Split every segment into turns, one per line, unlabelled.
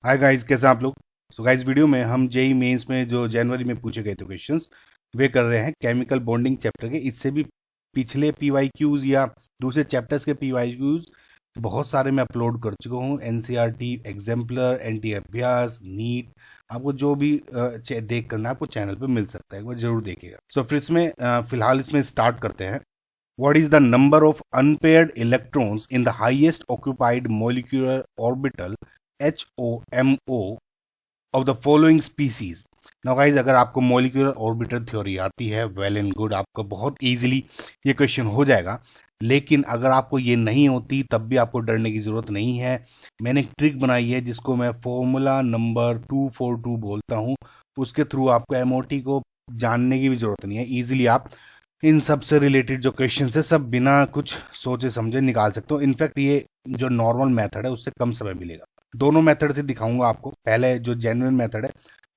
Hi guys, कैसे हैं आप लोग। सो गाइस, वीडियो में हम जेई मेंस में जो जनवरी में पूछे गए थे क्वेश्चंस वे कर रहे हैं केमिकल बॉन्डिंग चैप्टर के। इससे भी पिछले पीवाईक्यूज या दूसरे चैप्टर्स के पीवाईक्यूज बहुत सारे मैं अपलोड कर चुका हूँ। एनसीईआरटी, एग्जाम्पलर, एनटी अभ्यास, नीट, आपको जो भी देख करना है आपको चैनल पे मिल सकता है, एक बार जरूर देखिएगा। सो फिर इसमें फिलहाल इसमें स्टार्ट करते हैं। What is the number of unpaired electrons in the highest occupied molecular orbital HOMO of the following species? Now guys, अगर आपको molecular orbital theory आती है, well and good, आपको बहुत easily ये क्वेश्चन हो जाएगा। लेकिन अगर आपको ये नहीं होती तब भी आपको डरने की ज़रूरत नहीं है। मैंने एक ट्रिक बनाई है जिसको मैं फॉर्मूला नंबर 242 बोलता हूँ। उसके थ्रू आपको एमओटी को जानने की भी ज़रूरत नहीं है। ईजिली आप इन सब से रिलेटेड जो क्वेश्चन है सब बिना कुछ सोचे समझे निकाल सकते हो। इनफैक्ट ये जो नॉर्मल मेथड है उससे कम समय मिलेगा। दोनों मेथड से दिखाऊंगा आपको। पहले जो जेन्युइन मेथड है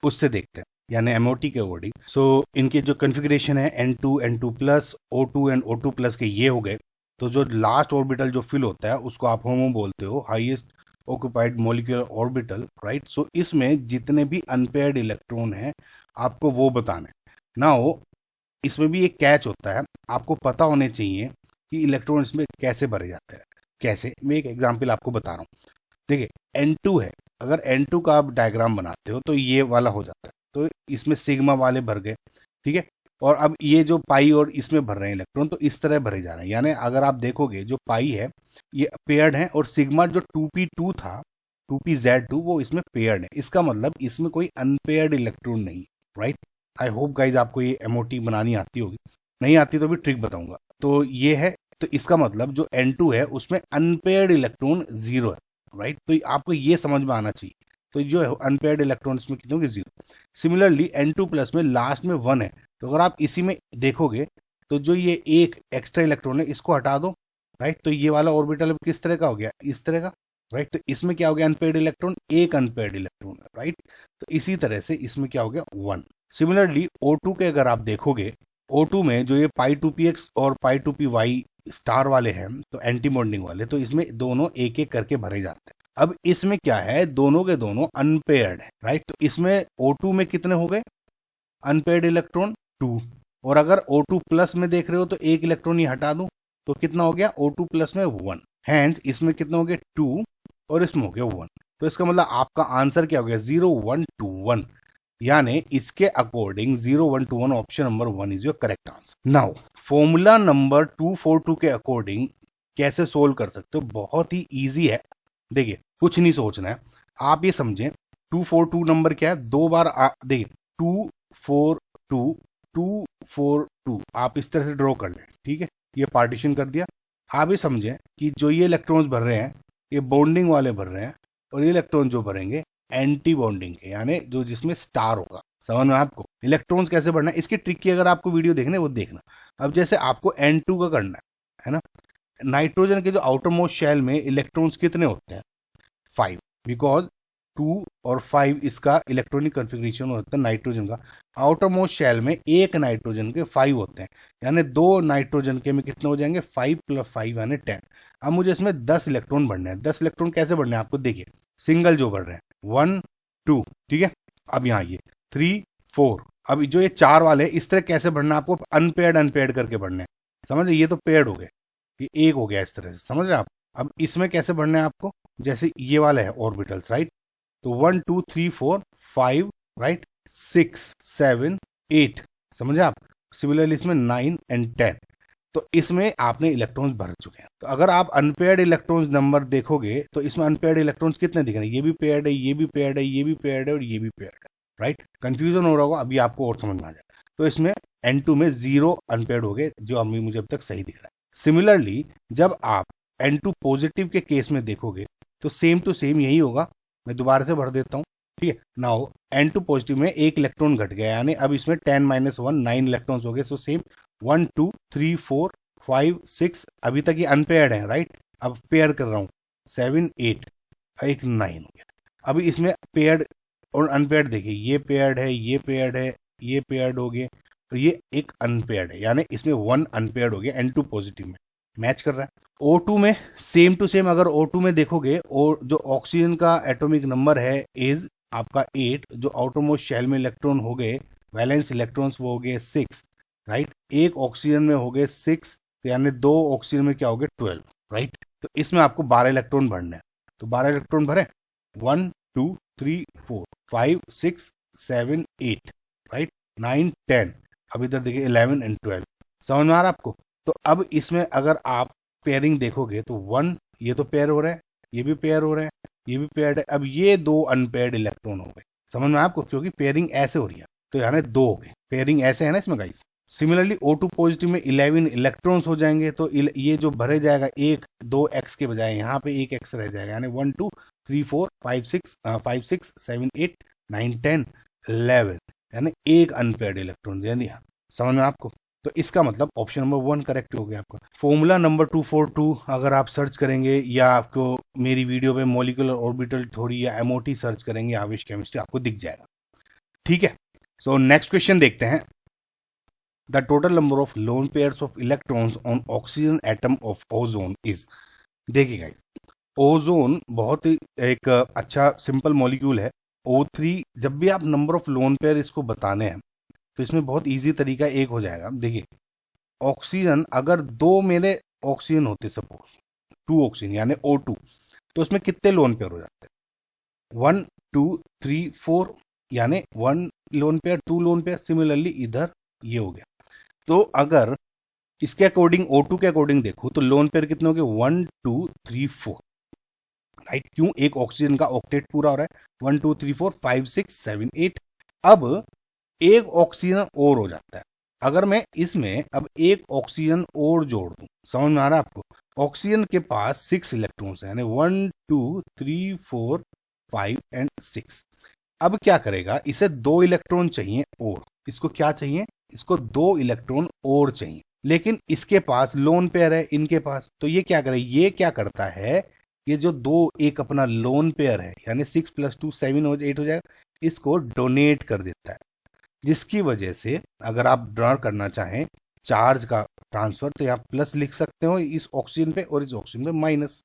उससे देखते हैं, यानी एमओटी के अकॉर्डिंग। सो इनके जो कॉन्फ़िगरेशन है N2 N2 plus O2 and O2 plus के ये हो गए। तो जो लास्ट ऑर्बिटल जो फिल होता है उसको आप होमो बोलते हो, highest occupied molecular orbital, right. So इसमें जितने भी अनपेयर्ड इलेक्ट्रॉन हैं आपको वो बताना है। नाउ इसमें भी एक कैच होता है, आपको पता होने चाहिए कि इलेक्ट्रॉन इसमें कैसे भरे जाते हैं। कैसे, मैं एक एग्जांपल आपको बता रहा हूँ। देखिए N2 है, अगर N2 का आप डायग्राम बनाते हो तो ये वाला हो जाता है। तो इसमें सिग्मा वाले भर गए, ठीक है। और अब ये जो पाई और इसमें भर रहे हैं इलेक्ट्रॉन, तो इस तरह भरे जा रहे हैं। यानी अगर आप देखोगे जो पाई है ये पेयर्ड है और सिग्मा जो 2p2 था, 2pz2, वो इसमें पेयर्ड है। इसका मतलब इसमें कोई अनपेयर्ड इलेक्ट्रॉन नहीं, राइट। आई होप गाइज आपको ये एमओटी बनानी आती होगी, नहीं आती तो भी ट्रिक बताऊंगा। तो ये है, तो इसका मतलब जो N2 है उसमें अनपेयर्ड इलेक्ट्रॉन 0 है, राइट। तो आपको ये समझ में आना चाहिए। तो जो है अनपेयर्ड इलेक्ट्रॉन इसमें कितने होंगे, 0। सिमिलरली N2 प्लस में लास्ट में 1 है। तो अगर आप इसी में देखोगे तो जो ये एक एक्स्ट्रा इलेक्ट्रॉन है इसको हटा दो, राइट। तो ये वाला ऑर्बिटल किस तरह का हो गया, इस तरह का, राइट। तो इसमें क्या हो गया, अनपेयर्ड इलेक्ट्रॉन, एक अनपेयर्ड इलेक्ट्रॉन है, राइट। तो इसी तरह से इसमें क्या हो गया, 1। सिमिलरली O2 के अगर आप देखोगे, O2 में जो ये π2px और π2py स्टार वाले हैं, तो एंटी बॉन्डिंग वाले, तो इसमें दोनों एक एक करके भरे जाते हैं। अब इसमें क्या है, दोनों के दोनों अनपेयर्ड है, राइट। तो इसमें O2 में कितने हो गए अनपेयर्ड इलेक्ट्रॉन, 2। और अगर O2 प्लस में देख रहे हो तो एक इलेक्ट्रॉन ही हटा दूं तो कितना हो गया, O2 प्लस में 1। हैंस इसमें कितने हो गए, 2, और इसमें हो गया 1। तो इसका मतलब आपका आंसर क्या हो गया, 0 1 2 1। यानी इसके according 0 1 2 1 option number 1 is your correct answer. Now formula number 242 के अकॉर्डिंग कैसे सोल्व कर सकते हो, बहुत ही इजी है। देखिए कुछ नहीं सोचना है, आप ये समझें 242 नंबर क्या है, दो बार देखिए 242 242 आप इस तरह से ड्रॉ कर लें, ठीक है। ये पार्टीशन कर दिया। आप ये समझें कि जो ये इलेक्ट्रॉन्स भर रहे हैं ये बॉन्डिंग वाले भर रहे हैं, और ये इलेक्ट्रॉन जो भरेंगे एंटी बॉन्डिंग के, यानी जो जिसमें स्टार होगा। समझ में आपको इलेक्ट्रॉन्स कैसे बढ़ना है, इसकी ट्रिक की अगर आपको वीडियो देखना है वो देखना। अब जैसे आपको N2 का करना है ना, नाइट्रोजन के जो आउटर मोस्ट शेल में इलेक्ट्रॉन्स कितने होते हैं, 5, बिकॉज 2 और 5 इसका इलेक्ट्रॉनिक कॉन्फ़िगरेशन होता है नाइट्रोजन का। आउटर मोस्ट शेल में एक नाइट्रोजन के 5 होते हैं, यानी दो नाइट्रोजन के में कितने हो जाएंगे, 5 + 5 यानी 10। अब मुझे इसमें 10 इलेक्ट्रॉन बढ़ने हैं। 10 इलेक्ट्रॉन कैसे बढ़ने हैं आपको देखिए, सिंगल जो बढ़ रहे हैं 1 2, ठीक है। अब यहाँ ये 3 4, अब जो ये 4 वाले इस तरह कैसे बढ़ना है आपको, अनपेयर्ड अनपेयर्ड करके बढ़ने हैं। समझ रहे, ये तो पेयर्ड हो गए, ये एक हो गया इस तरह से, समझ रहे आप। अब इसमें कैसे बढ़ना है आपको, जैसे ये वाला है ऑर्बिटल्स, राइट। तो 1 2 3 4 5, राइट, 6 7 8, समझे आप। सिमिलरली इसमें 9 एंड 10, तो इसमें आपने इलेक्ट्रॉन्स भर चुके हैं। तो अगर आप अनपेयर्ड इलेक्ट्रॉन्स नंबर देखोगे तो इसमें अनपेयर्ड इलेक्ट्रॉन्स कितने दिख रहे हैं, ये भी पेयर्ड है, ये भी पेयर्ड है, ये भी पेयर्ड है, और ये भी पेयर्ड है, राइट। कंफ्यूजन हो रहा होगा, अभी आपको और समझ में आ जाए। तो इसमें N2 में 0 अनपेयर्ड हो गए, जो अभी मुझे अब तक सही दिख रहा है। सिमिलरली जब आप N2 पॉजिटिव के केस में देखोगे तो सेम टू सेम यही होगा। मैं दोबारा से भर देता हूँ, ठीक है। नाउ N2 पॉजिटिव में एक इलेक्ट्रॉन घट गया, यानी अब इसमें 10 - 1 9 इलेक्ट्रॉन्स हो गए। सो सेम 1 2 3 4 5 6, अभी तक ये अनपेयर्ड है, राइट। अब पेयर कर रहा हूँ 7 8, एक 9 हो गया। अभी इसमें पेयर्ड और अनपेयर्ड देखिए, ये पेयर्ड है, ये पेयर्ड है, ये पेयर्ड हो गए, और ये एक अनपेयर्ड है, यानी इसमें 1 अनपेयर्ड हो गया N2 पॉजिटिव में। मैच कर रहा है। O2 में सेम टू सेम, अगर O2 में देखोगे और जो ऑक्सीजन का एटॉमिक नंबर है इज आपका 8, जो आउटरमोस्ट शेल में इलेक्ट्रॉन हो गए वैलेंस इलेक्ट्रॉन्स वो हो गए 6, राइट। एक ऑक्सीजन में हो गए 6, यानी 2 ऑक्सीजन में क्या हो गए 12, राइट। तो इसमें आपको 12 इलेक्ट्रॉन भरना है, तो 12 इलेक्ट्रॉन भरे 1 2 3 4 5 6 7 8, राइट, 9 10, अब इधर देखिए 11 एंड 12, समझ में आ रहा है आपको। तो अब इसमें अगर आप पेयरिंग देखोगे तो 1 ये तो पेयर हो रहा है, ये भी पेयर हो रहे हैं, ये भी पेयर्ड है, अब ये 2 अनपेयर्ड इलेक्ट्रॉन हो गए, समझ में आपको, क्योंकि पेयरिंग ऐसे हो रही है, तो यानी 2 हो गए, पेयरिंग ऐसे है ना इसमें गाइस। सिमिलरली O2 पॉजिटिव में 11 इलेक्ट्रॉन्स हो जाएंगे, तो ये जो भरे जाएगा 1 2 एक्स के बजाय यहाँ पे 1 एक्स रह जाएगा, यानी 1 2 3 4 5 6 7 8 9 10 11, यानी एक अनपेयर्ड इलेक्ट्रॉन दे दिया, समझ में आपको। तो इसका मतलब ऑप्शन नंबर 1 करेक्ट हो गया आपका। फॉर्मूला नंबर 242 अगर आप सर्च करेंगे या आपको मेरी वीडियो पे मॉलिक्यूलर ऑर्बिटल थ्योरी या MOT सर्च करेंगे आवेश केमिस्ट्री, आपको दिख जाएगा, ठीक है। सो नेक्स्ट क्वेश्चन देखते हैं। The total number of lone pairs of electrons on oxygen atom of ozone is. देखिएगा, ओजोन बहुत ही एक अच्छा सिंपल मॉलिक्यूल है, O3। जब भी आप नंबर ऑफ लोन पेयर इसको बताने हैं तो इसमें बहुत इजी तरीका एक हो जाएगा। देखिए, ऑक्सीजन अगर 2 मेरे ऑक्सीजन होते, सपोज 2 ऑक्सीजन यानी O2, तो उसमें कितने लोन पेयर हो जाते हैं 1 2 3 4, यानी 1 lone pair 2 lone pair. Similarly इधर ये हो गया, तो अगर इसके अकॉर्डिंग O2 के अकॉर्डिंग देखो तो लोन पेयर कितने हो गए 1 2 3 4, राइट। क्यों, एक ऑक्सीजन का ऑक्टेट पूरा हो रहा है 1 2 3 4 5 6 7 8। अब एक ऑक्सीजन और हो जाता है, अगर मैं इसमें अब एक ऑक्सीजन और जोड़ दूं, समझ में आ रहा है आपको। ऑक्सीजन के पास 6 इलेक्ट्रॉन्स हैं, यानी 1 2 3 4 5 एंड 6। अब क्या करेगा, इसे 2 इलेक्ट्रॉन चाहिए और, इसको क्या चाहिए, इसको 2 इलेक्ट्रॉन और चाहिए, लेकिन इसके पास लोन पेयर है इनके पास, तो ये क्या करे, ये क्या करता है, ये जो 2 एक अपना लोन पेयर है यानी 6 + 2 7 8 हो जाएगा, इसको डोनेट कर देता है, जिसकी वजह से अगर आप ड्रॉ करना चाहें चार्ज का ट्रांसफर तो यहाँ प्लस लिख सकते हो इस ऑक्सीजन पे और इस ऑक्सीजन पे माइनस,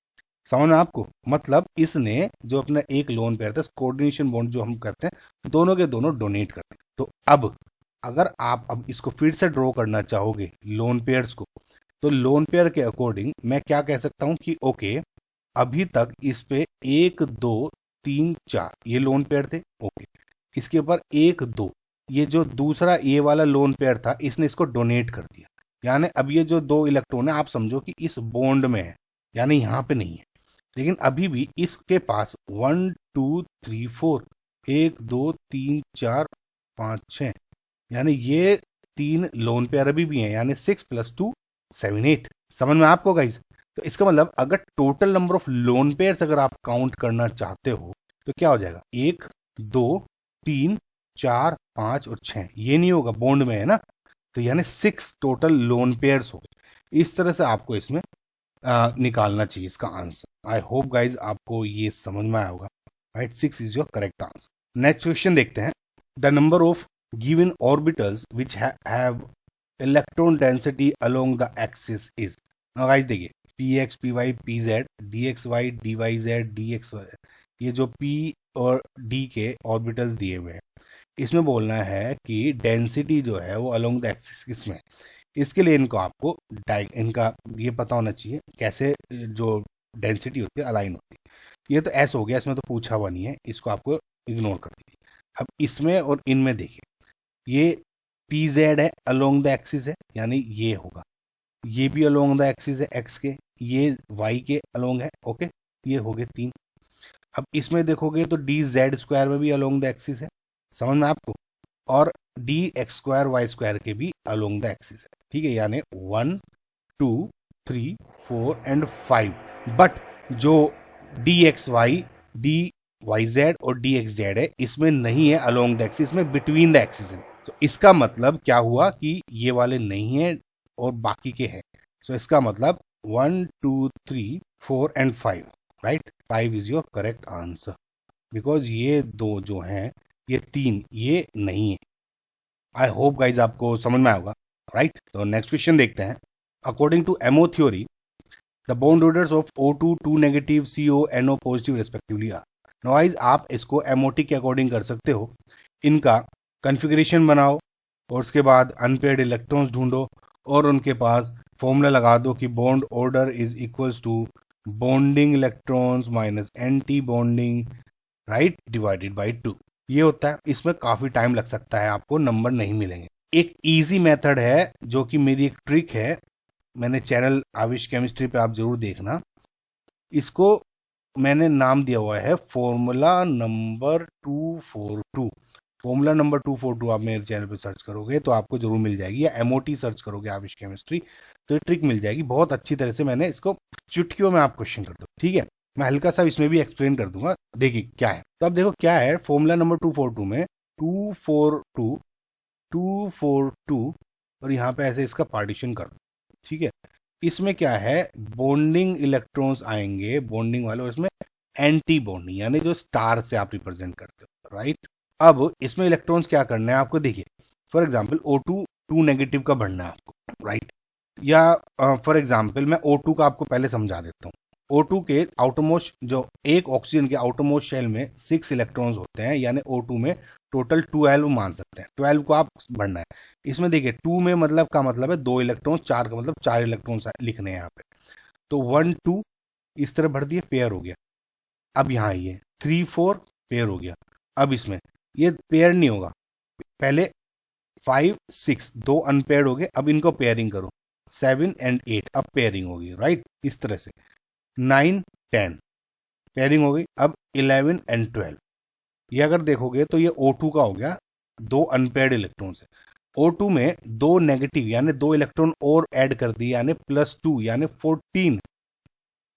समझ में आपको। मतलब इसने जो अपना एक लोन पेयर था, कोऑर्डिनेशन बॉन्ड जो हम करते हैं, दोनों के दोनों डोनेट करते हैं। तो अब अगर आप अब इसको फिर से ड्रॉ करना चाहोगे लोन पेयर्स को, तो लोन पेयर के अकॉर्डिंग मैं क्या कह सकता हूँ कि ओके, अभी तक इस पे 1 2 3 4 ये लोन पेयर थे, ओके, इसके ऊपर 1 2 ये जो दूसरा ये वाला लोन पेयर था, इसने इसको डोनेट कर दिया, यानी अब ये जो 2 इलेक्ट्रॉन है आप समझो कि इस बॉन्ड में है, यानी यहाँ पे नहीं है, लेकिन अभी भी इसके पास 1 2 3 4 1 2 3 4 5 6, यानी ये 3 लोन पेयर अभी भी हैं, यानी 6 + 2 7 8, समझ में आपको गाइस। तो इसका मतलब अगर total number of lone pairs अगर आप काउंट करना चाहते हो तो क्या हो जाएगा, 1 2 3 4 5 और 6, ये नहीं होगा, बॉन्ड में है ना, तो यानी 6 टोटल लोन पेयर्स हो गए। इस तरह से आपको इसमें निकालना चाहिए इसका आंसर। आई होप गाइज आपको ये समझ में आया होगा, right. 6 is your correct answer. Next question देखते हैं। The number of given orbitals which have electron density along the axis is. Guys देखिए, px py pz dxy dyz dxy, ये जो p और d के ऑर्बिटल्स दिए हुए हैं, इसमें बोलना है कि डेंसिटी जो है वो अलोंग द एक्सिस किसमें, इसके लिए इनको आपको इनका ये पता होना चाहिए कैसे जो डेंसिटी होती है अलाइन होती है। ये तो ऐसा हो गया, इसमें तो पूछा हुआ नहीं है, इसको आपको इग्नोर कर दीजिए। अब इसमें और इनमें देखिए, ये pz है अलोंग द एक्सिस है, यानी ये होगा, ये भी अलोंग द एक्सिस है एक्स के, ये वाई के अलोंग है, ओके, ये हो गए 3। अब इसमें देखोगे तो dz² में भी अलोंग द एक्सिस है, समझ में आपको, और dx² y² के भी अलोंग द एक्सिस है, ठीक है, यानी 1 2 3 4 एंड 5। बट जो dxy dyz और dxz है, इसमें नहीं है अलोंग द एक्सिस, में बिटवीन द एक्सिस है। तो इसका मतलब क्या हुआ कि ये वाले नहीं है और बाकी के हैं। सो इसका मतलब 1 2 3 4 and 5, right. 5 is your correct answer, because ये 2 जो हैं, ये 3 ये नहीं है। आई होप गाइज आपको समझ में आएगा, राइट। तो नेक्स्ट क्वेश्चन देखते हैं। According to MO theory the bond orders of O2 2 negative, CO NO positive respectively are. Guys आप इसको MOT के अकॉर्डिंग कर सकते हो, इनका कॉन्फ़िगरेशन बनाओ और उसके बाद अनपेयर्ड इलेक्ट्रॉन्स ढूंढो और उनके पास फॉर्मूला लगा दो कि bond order is equals to bonding electrons minus anti bonding, right, divided by 2। ये होता है। इसमें काफ़ी टाइम लग सकता है, आपको नंबर नहीं मिलेंगे। एक इजी मेथड है जो कि मेरी एक ट्रिक है, मैंने चैनल आविश केमिस्ट्री पे आप जरूर देखना। इसको मैंने नाम दिया हुआ है फॉर्मूला नंबर 242। फॉर्मूला नंबर 242 आप मेरे चैनल पे सर्च करोगे तो आपको जरूर मिल जाएगी, या MOT सर्च करोगे आविश केमिस्ट्री तो ये ट्रिक मिल जाएगी। बहुत अच्छी तरह से मैंने इसको चुटकियों में आप क्वेश्चन कर दो, ठीक है। मैं हल्का सा इसमें भी एक्सप्लेन कर दूंगा, देखिए क्या है। तो अब देखो क्या है फॉर्मूला नंबर 242 में 242 और यहाँ पे ऐसे इसका पार्टीशन कर दो, ठीक है। इसमें क्या है, बॉन्डिंग इलेक्ट्रॉन्स आएंगे, बॉन्डिंग वाले, और इसमें एंटी बॉन्डिंग यानी जो स्टार से आप रिप्रेजेंट करते हो, राइट। अब इसमें इलेक्ट्रॉन्स क्या करना है आपको, देखिए फॉर एग्जांपल O2 2 नेगेटिव का बढ़ना है आपको, राइट। या फॉर एग्जांपल मैं O2 का आपको पहले समझा देता हूँ। O2 के आउटरमोस्ट, जो एक ऑक्सीजन के आउटरमोस्ट शेल में 6 इलेक्ट्रॉन्स होते हैं, यानी O2 में टोटल 12 मान सकते हैं। 12 को आप बढ़ना है। इसमें देखिए 2 में मतलब का मतलब है 2 इलेक्ट्रॉन, 4 का मतलब 4 इलेक्ट्रॉन लिखने हैं यहाँ पे। तो 1 2 इस तरह भर दिए, पेयर हो गया। अब यहाँ ये 3 4 पेयर हो गया। अब इसमें ये पेयर नहीं होगा, पहले 5 6 दो अनपेयर्ड हो गए, अब इनको पेयरिंग करो, 7 एंड 8 अब पेयरिंग होगी, राइट। इस तरह से 9 10 पेयरिंग हो गई। अब 11 एंड 12, ये अगर देखोगे तो ये O2 का हो गया, दो अनपेयर्ड इलेक्ट्रॉन है। O2 में दो नेगेटिव यानी 2 इलेक्ट्रॉन और ऐड कर दिए, यानी +2 यानी 14,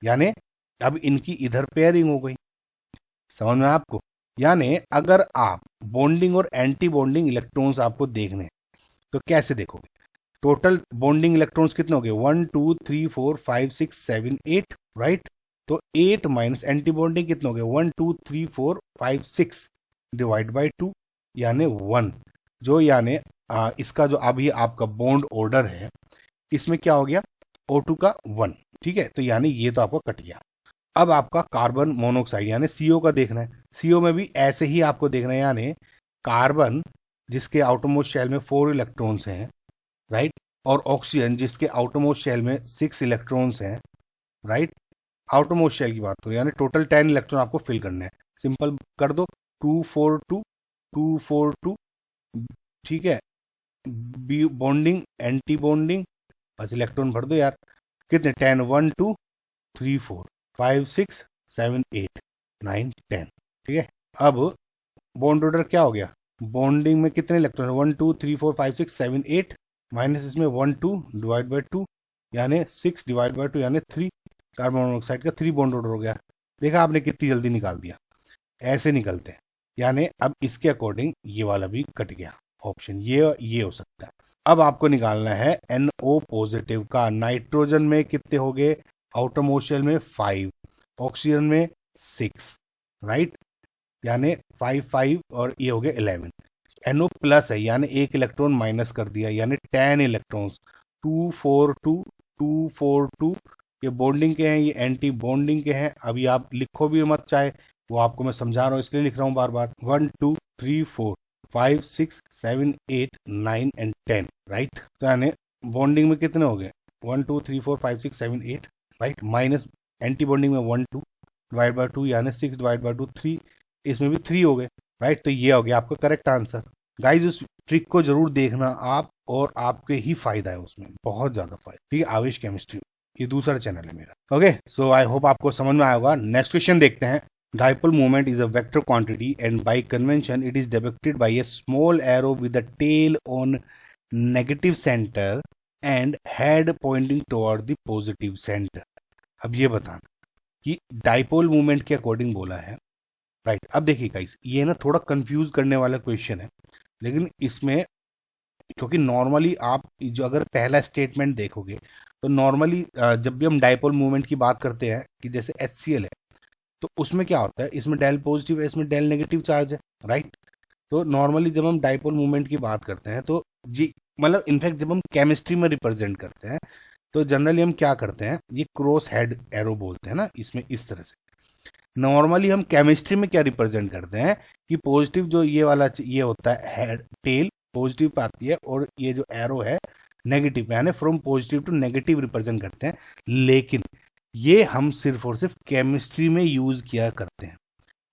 यानी अब इनकी इधर पेयरिंग हो गई। समझ में आपको? यानी अगर आप बॉन्डिंग और एंटी बॉन्डिंग इलेक्ट्रॉन्स आपको देखने हैं तो कैसे देखोगे, टोटल बॉन्डिंग इलेक्ट्रॉन्स कितने हो गए, 1 2 3 4 5 6 7 8, राइट। तो 8 माइनस एंटी बॉन्डिंग कितने हो गए, 1 2 3 4 5 6 डिवाइड बाई 2 यानी 1। जो यानी इसका जो अभी आपका बॉन्ड ऑर्डर है, इसमें क्या हो गया, O2 का 1, ठीक है। तो यानी ये तो आपको कट गया। अब आपका कार्बन मोनोऑक्साइड यानी CO का देखना है। CO में भी ऐसे ही आपको देखना है, यानी कार्बन जिसके आउटरमोस्ट शेल में 4 इलेक्ट्रॉन्स हैं, राइट, और ऑक्सीजन जिसके आउटरमोस्ट शेल में 6 इलेक्ट्रॉन्स हैं, राइट। आउटरमोस्ट शेल की बात करो, यानी टोटल 10 इलेक्ट्रॉन आपको फिल करने हैं। सिंपल कर दो, 2 4 2 2 4 2, ठीक है। बॉन्डिंग एंटी बॉन्डिंग, बस इलेक्ट्रॉन भर दो यार, कितने 10 1 2 3 4 5 6 7 8 9 10, ठीक है। अब बॉन्ड ऑर्डर क्या हो गया, बॉन्डिंग में कितने इलेक्ट्रॉन, 1 2 3 4 5 6 7 8 माइनस इसमें 1 2 डिवाइड बाई 2 यानी 6 डिवाइड बाई 2 यानी 3, कार्बन मोनोऑक्साइड का 3 बॉन्ड ऑर्डर हो गया। देखा आपने कितनी जल्दी निकाल दिया, ऐसे निकलते हैं। यानी अब इसके अकॉर्डिंग ये वाला भी कट गया ऑप्शन, ये हो सकता है। अब आपको निकालना है NO पॉजिटिव का। नाइट्रोजन में कितने हो गए, आउटर मोस्ट शेल में 5, ऑक्सीजन में 6, राइट, यानी 5 5 और ये हो गया 11। NO प्लस है यानी एक इलेक्ट्रॉन माइनस कर दिया, यानी 10 इलेक्ट्रॉन्स, 2 4 2 2 4 2, ये बॉन्डिंग के हैं, ये एंटी बॉन्डिंग के हैं। अभी आप लिखो भी मत चाहे, वो आपको मैं समझा रहा हूँ इसलिए लिख रहा हूँ बार बार। 1 2 3 4 5 6 7 8 9 एंड 10, राइट। तो यानी बॉन्डिंग में कितने हो गए, 1 2 3 4 5 6 7 8, राइट, माइनस एंटी बॉन्डिंग में 1 2 डिवाइड बाई 2 यानी 6 डिवाइड बाई 2 3, इसमें भी 3 हो गए, राइट। तो ये हो गया आपका करेक्ट आंसर। गाइज उस ट्रिक को जरूर देखना आप, और आपके ही फायदा है उसमें, बहुत ज्यादा फायदा, ठीक है। आविश केमिस्ट्री, ये दूसरा चैनल है मेरा। ओके, सो आई होप आपको समझ में आया होगा। नेक्स्ट क्वेश्चन देखते हैं। Dipole moment is a vector quantity and by convention it is depicted by a small arrow with a tail on negative center and head pointing toward the positive center। अब ये बताना कि dipole movement के according बोला है, right. अब देखिए guys, ये ना थोड़ा कंफ्यूज करने वाला क्वेश्चन है, लेकिन इसमें क्योंकि नॉर्मली आप जो अगर पहला स्टेटमेंट देखोगे तो नॉर्मली जब भी हम डाइपोल मूवमेंट की बात करते हैं कि जैसे HCl है, तो उसमें क्या होता है, इसमें डेल पॉजिटिव है, इसमें डेल नेगेटिव चार्ज है, राइट। तो नॉर्मली जब हम डाइपोल मूवमेंट की बात करते हैं तो जी मतलब इनफैक्ट जब हम केमिस्ट्री में रिप्रेजेंट करते हैं तो जनरली हम क्या करते हैं, ये क्रॉस हेड एरो बोलते हैं ना इसमें, इस तरह से। नॉर्मली हम केमिस्ट्री में क्या रिप्रेजेंट करते हैं कि पॉजिटिव जो ये वाला ये होता है हेड टेल पॉजिटिव पे आती है, और ये जो एरो है नेगेटिव, यानी from positive to negative represent करते हैं। लेकिन ये हम सिर्फ और सिर्फ केमिस्ट्री में यूज किया करते हैं,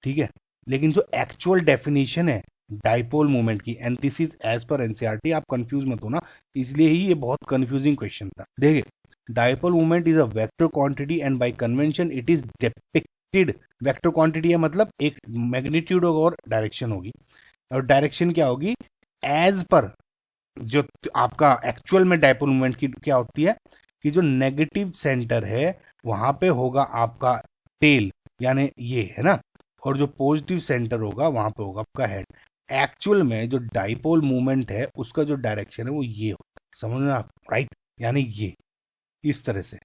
ठीक है। लेकिन जो एक्चुअल डेफिनेशन है डाइपोल मोमेंट की, and this is as per NCERT, आप कंफ्यूज मत होना, इसलिए ही ये बहुत कंफ्यूजिंग क्वेश्चन था। देखिए, dipole moment is a vector quantity and bye convention it is depicted. Vector quantity है मतलब एक मैग्नीट्यूड और डायरेक्शन होगी, और डायरेक्शन क्या होगी एज पर जो आपका एक्चुअल में डाइपोल मोमेंट की क्या होती है कि जो नेगेटिव सेंटर है वहां पे होगा आपका टेल, यानी ये है ना, और जो पॉजिटिव सेंटर होगा वहां पे होगा आपका हेड। एक्चुअल में जो डाइपोल मूवमेंट है उसका जो डायरेक्शन है वो ये होता है, समझ में आप, राइट, यानी ये इस तरह से।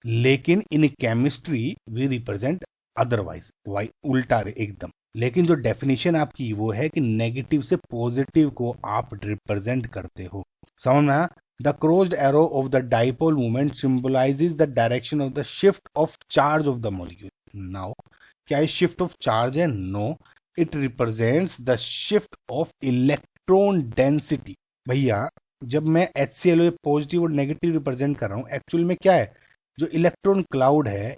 लेकिन in chemistry we represent otherwise, why उल्टा एकदम। लेकिन जो डेफिनेशन आपकी वो है कि नेगेटिव से पॉजिटिव को आप रिप्रेजेंट करते हो, समझ में आया। The crossed arrow of the dipole movement symbolises the direction of the shift of charge of the molecule. Now क्या ये शिफ्ट ऑफ चार्ज है? No, it represents the shift of electron density. भैया जब मैं HCl पॉजिटिव और negative represent कर रहा हूं, एक्चुअल में क्या है, जो इलेक्ट्रॉन क्लाउड है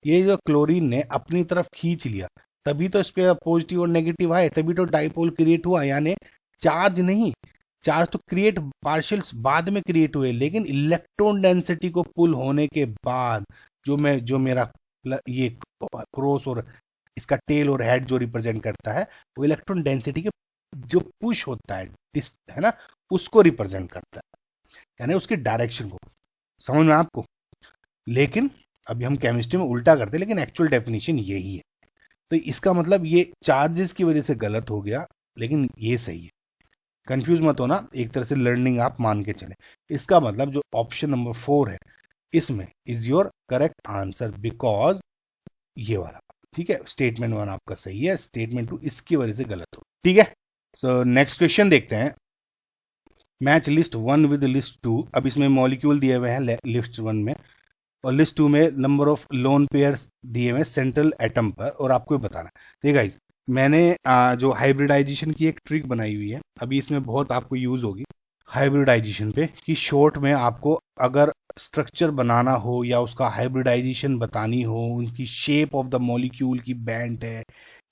ये जो क्लोरीन ने अपनी तरफ खींच लिया, तभी तो इस पे पॉजिटिव और नेगेटिव आए, तभी तो डाइपोल क्रिएट हुआ। यानी चार्ज नहीं, चार्ज तो क्रिएट पार्शियल्स बाद में क्रिएट हुए, लेकिन इलेक्ट्रॉन डेंसिटी को पुल होने के बाद जो मेरा ये क्रॉस और इसका टेल और हेड जो रिप्रेजेंट करता है वो इलेक्ट्रॉन डेंसिटी के जो पुश होता है ना, उसको रिप्रेजेंट करता है, यानी उसकी डायरेक्शन को। समझ में आपको? लेकिन अभी हम केमिस्ट्री में उल्टा करते हैं, लेकिन एक्चुअल डेफिनेशन यही है। तो इसका मतलब ये चार्जेस की वजह से गलत हो गया, लेकिन ये सही है, कंफ्यूज मत होना, एक तरह से लर्निंग आप मान के चले। इसका मतलब जो ऑप्शन नंबर 4 है इसमें is your correct answer, because ये वाला, ठीक है, स्टेटमेंट 1 आपका सही है, स्टेटमेंट 2 इसकी वजह से गलत हो, ठीक है। सो नेक्स्ट क्वेश्चन देखते हैं, मैच लिस्ट 1 विद लिस्ट 2। अब इसमें मॉलिक्यूल दिए हुए हैं लिस्ट 1 में, और लिस्ट 2 में नंबर ऑफ लोन पेयर्स दिए हुए सेंट्रल एटम पर, और आपको बताना। देखिए गाइस, मैंने जो हाइब्रिडाइजेशन की एक ट्रिक बनाई हुई है, अभी इसमें बहुत आपको यूज होगी हाइब्रिडाइजेशन पे, कि शॉर्ट में आपको अगर स्ट्रक्चर बनाना हो या उसका हाइब्रिडाइजेशन बतानी हो, उनकी शेप ऑफ द मॉलिक्यूल की बैंड है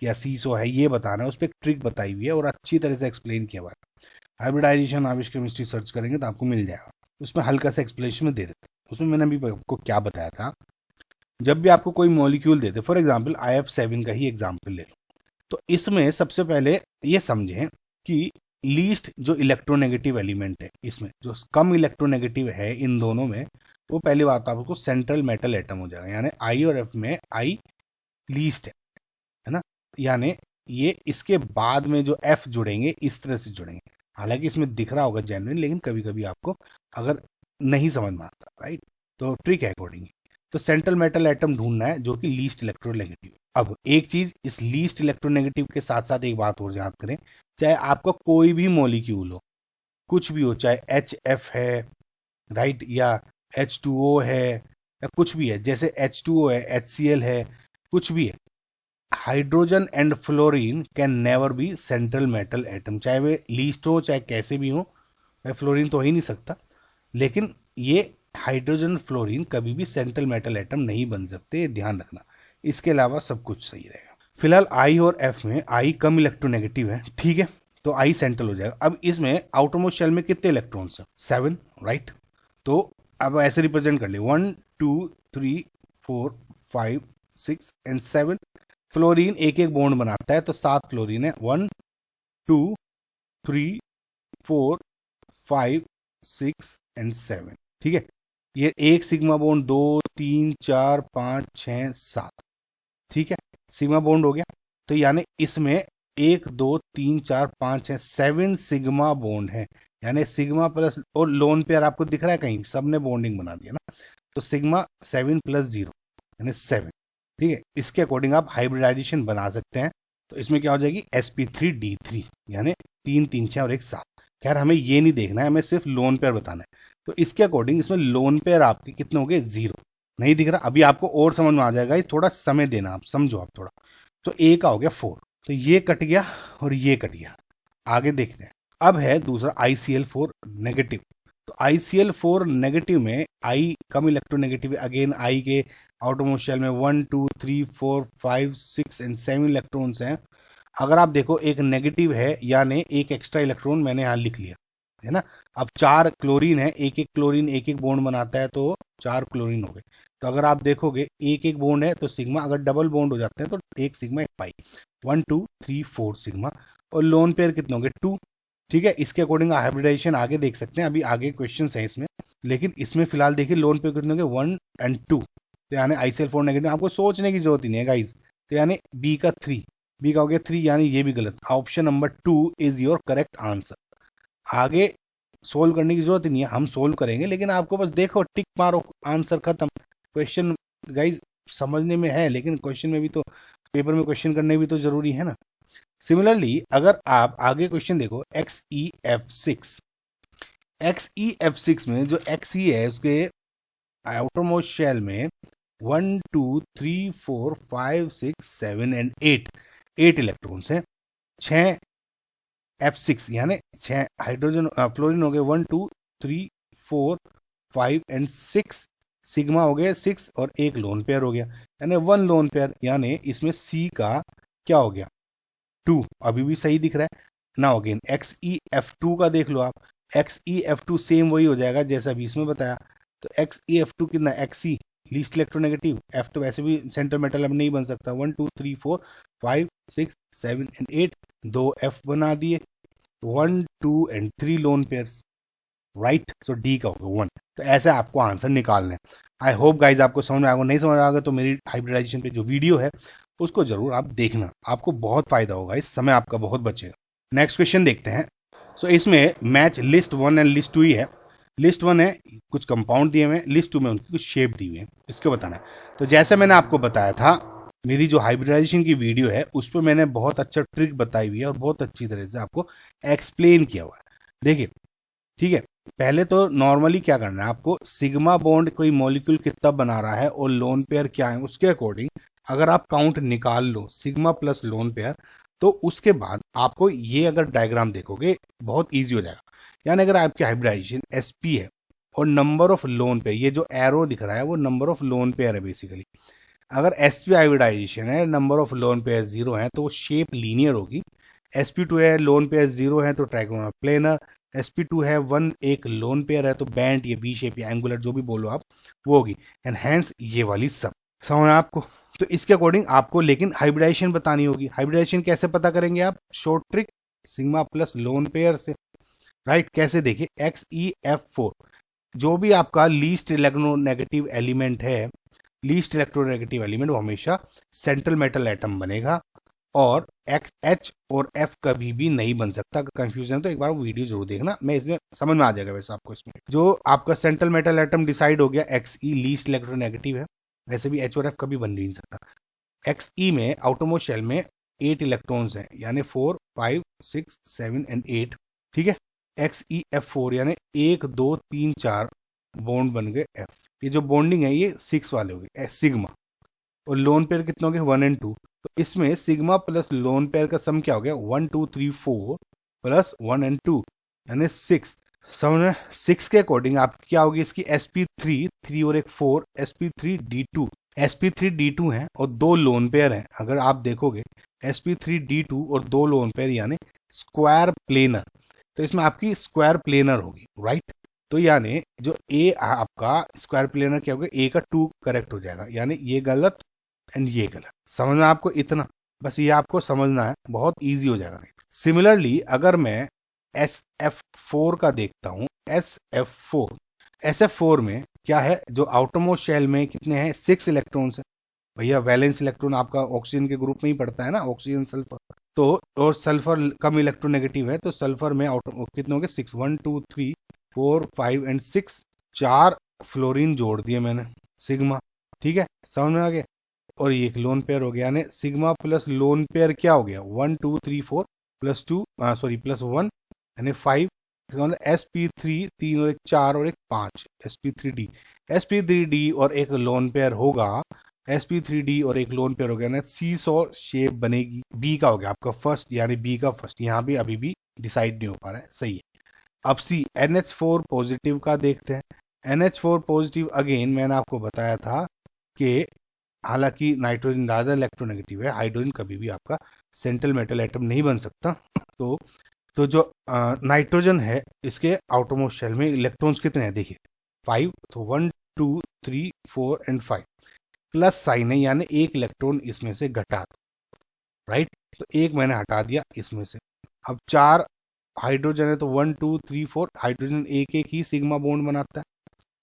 या सीसो है, ये बताना है, उस पर एक ट्रिक बताई हुई है और अच्छी तरह से एक्सप्लेन किया हुआ है। हाइब्रिडाइजेशन आप केमिस्ट्री सर्च करेंगे तो आपको मिल जाएगा, उसमें हल्का सा एक्सप्लेनेशन में दे देते। उसमें मैंने अभी आपको क्या बताया था, जब भी आपको कोई मॉलिक्यूल देते, फॉर एग्जांपल IF7 का ही एग्जांपल ले लो, तो इसमें सबसे पहले ये समझें कि लीस्ट जो इलेक्ट्रोनेगेटिव एलिमेंट है, इसमें जो कम इलेक्ट्रोनेगेटिव है इन दोनों में, वो पहली बात आपको सेंट्रल मेटल एटम हो जाएगा, यानी I और F में I लीस्ट है ना, यानी ये इसके बाद में जो F जुड़ेंगे इस तरह से जुड़ेंगे। हालांकि इसमें दिख रहा होगा जेन्युइन, लेकिन कभी कभी आपको अगर नहीं समझ में आता, राइट, तो ट्रिक है अकॉर्डिंग। तो सेंट्रल मेटल एटम ढूंढना है जो कि लीस्ट इलेक्ट्रोनेगेटिव। अब एक चीज, इस लीस्ट इलेक्ट्रोनेगेटिव के साथ साथ एक बात और याद करें, चाहे आपका कोई भी मॉलिक्यूल हो, कुछ भी हो, चाहे HF है, राइट, या H2O है, या कुछ भी है, जैसे H2O है, HCl है, कुछ भी है, hydrogen and fluorine can never be central metal atom, चाहे वे लीस्ट हो चाहे कैसे भी हो, फ्लोरीन तो हो ही नहीं सकता, लेकिन ये हाइड्रोजन फ्लोरीन कभी भी सेंट्रल मेटल एटम नहीं बन सकते, ध्यान रखना। इसके अलावा सब कुछ सही रहेगा। फिलहाल I और F में I कम इलेक्ट्रोनेगेटिव है, ठीक है, तो I सेंट्रल हो जाएगा। अब इसमें आउटरमोस्ट शेल में कितने इलेक्ट्रॉन्स हैं? 7, राइट। तो अब ऐसे रिप्रेजेंट कर ले, 1 2 3 4 5 6 एंड 7। फ्लोरीन एक एक बॉन्ड बनाता है, तो 7 फ्लोरीन है, 1 2 3 4 5 6 एंड 7, ठीक है। ये एक सिग्मा बॉन्ड 2 3 4 5 6 7, ठीक है, सिग्मा बॉन्ड हो गया। तो यानी इसमें 1 2 3 4 5 6 7 सिग्मा बॉन्ड है, यानी सिग्मा प्लस, और लोन पेयर आपको दिख रहा है कहीं, सबने बॉन्डिंग बना दिया ना, तो सिग्मा 7 + 0 यानी 7, ठीक है। इसके अकॉर्डिंग आप हाइब्रिडाइजेशन बना सकते हैं। तो इसमें क्या हो जाएगी, sp3d3, यानी 3 3 6 और 1 7। खैर हमें ये नहीं देखना है, हमें सिर्फ लोन पेयर बताना है। तो इसके अकॉर्डिंग इसमें लोन पेयर आपके कितने हो गए, 0। नहीं दिख रहा, अभी आपको और समझ में आ जाएगा, थोड़ा समय देना, आप समझो आप थोड़ा। तो ए का हो गया 4, तो ये कट गया और ये कट गया। आगे देखते हैं। अब है दूसरा ICl4 नेगेटिव। तो ICl4 नेगेटिव में आई कम इलेक्ट्रोनेगेटिव, अगेन आई के आउटरमोस्ट शेल में 1 2 3 4 5 6 एंड 7 इलेक्ट्रॉन्स हैं। अगर आप देखो एक नेगेटिव है, यानी एक एक्स्ट्रा इलेक्ट्रॉन मैंने यहाँ लिख लिया है ना। अब 4 क्लोरीन है, एक एक क्लोरीन एक एक बॉन्ड बनाता है, तो 4 क्लोरीन हो गए। तो अगर आप देखोगे एक एक बॉन्ड है तो सिग्मा, अगर डबल बॉन्ड हो जाते हैं तो एक सिग्मा एक पाई, 1 2 3 4 सिग्मा। और लोन पेयर कितने होंगे, 2। ठीक है, इसके अकॉर्डिंग हाइब्रिडाइजेशन आगे देख सकते हैं, अभी आगे क्वेश्चन है इसमें, लेकिन इसमें फिलहाल देखिए लोन पेयर कितने होंगे, 1 और 2। तो यानी ICl4 नेगेटिव, आपको सोचने की जरूरत ही नहीं है गाइज। तो यानी बी का 3, बी का हो गया 3, यानी ये भी गलत। Option number 2 is your correct answer. आगे सोल्व करने की जरूरत ही नहीं है, हम सोल्व करेंगे, लेकिन आपको बस देखो टिक मारो, आंसर खत्म। क्वेश्चन गाइज समझने में है, लेकिन क्वेश्चन में भी तो, पेपर में क्वेश्चन करने भी तो जरूरी है ना। सिमिलरली अगर आप आगे क्वेश्चन देखो, XeF6, XeF6 में जो Xe है उसके आउटर मोस्ट शेल में 1 2 3 4 5 6 7 एंड 8 इलेक्ट्रॉन्स हैं। 6 F6 यानी 6 हाइड्रोजन फ्लोरीन हो गए, 1 2 3 4 5 एंड 6 सिग्मा हो गए 6, और एक लोन पेयर हो गया, यानी 1 लोन पेयर। यानी इसमें C का क्या हो गया, 2। अभी भी सही दिख रहा है ना। अगेन XeF2 का देख लो आप, XeF2 सेम वही हो जाएगा जैसा अभी इसमें बताया। तो XeF2 कितना, Xe लीस्ट इलेक्ट्रोनेगेटिव, F तो वैसे भी सेंटर मेटल अब नहीं बन सकता। 1 2 3 4 5 6 7 एंड 8, 2 F बना दिए, 1 2 and 3 lone pairs, right. So D का होगा 1। तो ऐसे आपको आंसर निकालना है। आई होप गाइज आपको समझ में आएगा, नहीं समझ आएगा तो मेरी हाइब्रिडाइजेशन पे जो वीडियो है उसको जरूर आप देखना, आपको बहुत फायदा होगा, इस समय आपका बहुत बचेगा। नेक्स्ट क्वेश्चन देखते हैं। सो इसमें मैच लिस्ट 1 एंड लिस्ट 2 ही है। लिस्ट 1 है कुछ कंपाउंड दिए हुए हैं, लिस्ट 2 में उनकी कुछ शेप दी हुई है, इसको बताना है। तो जैसे मैंने आपको बताया था, मेरी जो हाइब्रिडाइजेशन की वीडियो है उस पर मैंने बहुत अच्छा ट्रिक बताई हुई है और बहुत अच्छी तरह से आपको एक्सप्लेन किया हुआ है। देखिए ठीक है, पहले तो नॉर्मली क्या करना है आपको, सिग्मा बॉन्ड कोई मॉलिक्यूल कितना बना रहा है और लोन पेयर क्या है, उसके अकॉर्डिंग अगर आप काउंट निकाल लो सिग्मा प्लस लोन पेयर, तो उसके बाद आपको ये अगर डायग्राम देखोगे बहुत इजी हो जाएगा। यानी अगर आपकी हाइब्रिडाइजेशन sp है और नंबर ऑफ लोन पेयर, ये जो एरो दिख रहा है वो नंबर ऑफ लोन पेयर है बेसिकली। अगर sp हाइब्रिडाइजेशन है, नंबर ऑफ लोन पेयर 0 है, तो शेप लीनियर होगी। sp2 है, लोन पेयर 0 है, तो ट्राइगोनल प्लेनर। sp2 है 1, एक लोन पेयर है, तो बैंड, ये बी शेप या एंगुलर जो भी बोलो आप, वो होगी। एंड हैंस ये वाली सब समझ में आपको। तो इसके अकॉर्डिंग आपको लेकिन हाइब्रिडाइजेशन बतानी होगी। हाइब्रिडाइजेशन कैसे पता करेंगे आप, short trick, sigma plus lone pair से, राइट। कैसे देखिए, XeF4 जो भी आपका लीस्ट इलेक्ट्रोनेगेटिव एलिमेंट है, लीस्ट इलेक्ट्रोनेगेटिव एलिमेंट वो हमेशा सेंट्रल मेटल एटम बनेगा, और H और F कभी भी नहीं बन सकता। अगर कंफ्यूजन तो एक बार वो वीडियो जरूर देखना, मैं इसमें समझ में आ जाएगा। वैसे आपको इसमें जो आपका सेंट्रल मेटल एटम डिसाइड हो गया, Xe लीस्ट इलेक्ट्रोनेगेटिव है, वैसे भी H और F कभी बन नहीं सकता। Xe में आउटरमोस्ट शेल में 8 इलेक्ट्रॉन्स हैं, यानी 4 5 6 7 एंड 8, ठीक है। XeF4 यानी 1 2 3 4 बॉन्ड बन गए F। ये जो बॉन्डिंग है ये 6 वाले हो गए सिग्मा, और लोन पेयर कितने हो गए 1 एंड 2। तो इसमें सिग्मा प्लस लोन पेयर का सम क्या हो गया, 1 2 3 4 प्लस 1 एंड 2 यानी 6। समझ 6 के अकॉर्डिंग आप क्या होगी इसकी sp3, 3 और एक 4, sp3d2। sp3d2 है और 2 लोन पेयर हैं। अगर आप देखोगे sp3d2 और 2 लोन पेयर यानी स्क्वायर प्लेनर, तो इसमें आपकी स्क्वायर प्लेनर होगी, राइट। तो यानी जो ए आपका स्क्वायर प्लेनर क्या होगा, ए का 2 करेक्ट हो जाएगा, यानी ये गलत एंड ये गलत। समझना आपको इतना, बस ये आपको समझना है, बहुत इजी हो जाएगा। सिमिलरली अगर मैं SF4 का देखता हूं, SF4 में क्या है, जो आउटरमोस्ट शेल में कितने हैं, 6 इलेक्ट्रॉन्स है। भैया वैलेंस इलेक्ट्रॉन आपका ऑक्सीजन के ग्रुप में ही पड़ता है ना, ऑक्सीजन सल्फर, तो और सल्फर कम इलेक्ट्रोनेगेटिव है, तो सल्फर में कितने होंगे 6, 1 2 3 4 5 एंड 6, 4 फ्लोरीन जोड़ दिए मैंने सिग्मा, ठीक है, समझ में आ गया। और ये एक लोन पेयर हो गया, यानी सिग्मा प्लस लोन पेयर क्या हो गया, 1 2 3 4 प्लस 2 सॉरी प्लस 1 यानी 5 इसका मतलब sp3 3 और एक 4 और एक 5 sp3d। sp3d और एक लोन पेयर होगा, sp3d और एक लोन पेयर हो गया ना, सी सॉ शेप बनेगी। बी का हो गया आपका फर्स्ट, यानी बी का फर्स्ट यहाँ भी अभी भी डिसाइड नहीं हो पा रहा है, सही है। अब सी NH4 पॉजिटिव का देखते हैं। NH4 पॉजिटिव अगेन मैंने आपको बताया था कि हालांकि नाइट्रोजन ज़्यादा इलेक्ट्रोनेगेटिव है, हाइड्रोजन कभी भी आपका सेंट्रल मेटल एटम नहीं बन सकता। तो जो नाइट्रोजन है इसके आउटरमोस्ट शेल में इलेक्ट्रॉन्स कितने हैं देखिए 5, तो 1 2 3 4 एंड 5 प्लस साइन है, यानी एक इलेक्ट्रॉन इसमें से घटा दो, राइट। तो एक मैंने हटा दिया इसमें से। अब 4 हाइड्रोजन है तो 1 2 3 4 हाइड्रोजन एक एक ही सिग्मा बॉन्ड बनाता है,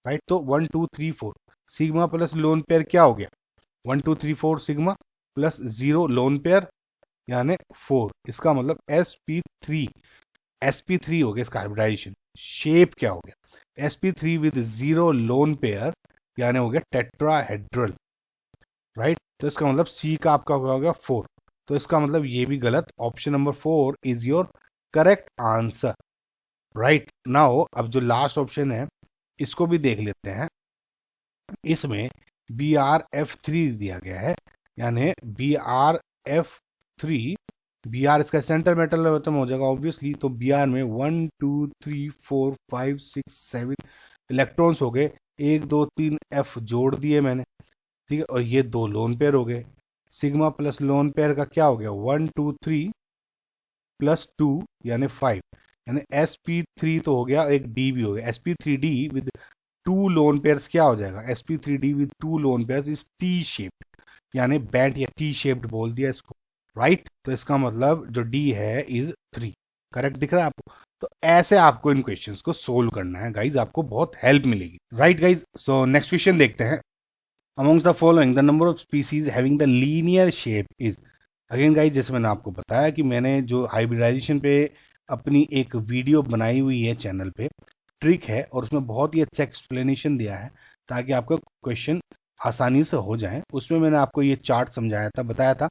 राइट। तो 1 2 3 4 सिग्मा प्लस लोन पेयर क्या हो गया 1 2 3 4 सिग्मा प्लस 0 लोन पेयर यानी 4। इसका मतलब sp3 हो गया इसका हाइब्रिडाइजेशन। शेप क्या हो गया sp3 विद 0 लोन पेयर यानी हो गया टेट्राहेड्रल, राइट। तो इसका मतलब सी का आपका हो गया 4। तो इसका मतलब ये भी गलत, option number 4 is your correct answer, right. Now अब जो लास्ट ऑप्शन है इसको भी देख लेते हैं। इसमें BrF3 दिया गया है, यानी BrF3, Br इसका सेंट्रल मेटल एटम हो जाएगा ऑब्वियसली। तो Br में 1 2 3 4 5 6 7 इलेक्ट्रॉन्स हो गए, 1 2 3 F जोड़ दिए मैंने, ठीक है। और ये 2 लोन पेयर हो गए, सिग्मा प्लस लोन पेयर का क्या हो गया 1 2 3 प्लस 2 यानी 5, यानी sp3 तो हो गया, एक d भी हो गया। sp3d विद 2 लोन पेयर्स क्या हो जाएगा sp3d with 2 loan pairs is T shaped, यानी बैंड या टी शेप्ड बोल दिया इसको, राइट। तो इसका मतलब जो डी है इज 3, करेक्ट दिख रहा है आपको। तो ऐसे आपको इन क्वेश्चंस को सोल्व करना है गाइज, आपको बहुत हेल्प मिलेगी, right guys. So next question देखते हैं। Amongst the following the number of species having the linear shape is. Again guys जैसे मैंने आपको बताया कि मैंने जो हाइब्रिडाइजेशन पे अपनी एक वीडियो बनाई हुई है चैनल पे, ट्रिक है, और उसमें बहुत ही अच्छा एक्सप्लेनेशन दिया है ताकि आपका क्वेश्चन आसानी से हो जाए। उसमें मैंने आपको ये चार्ट समझाया था, बताया था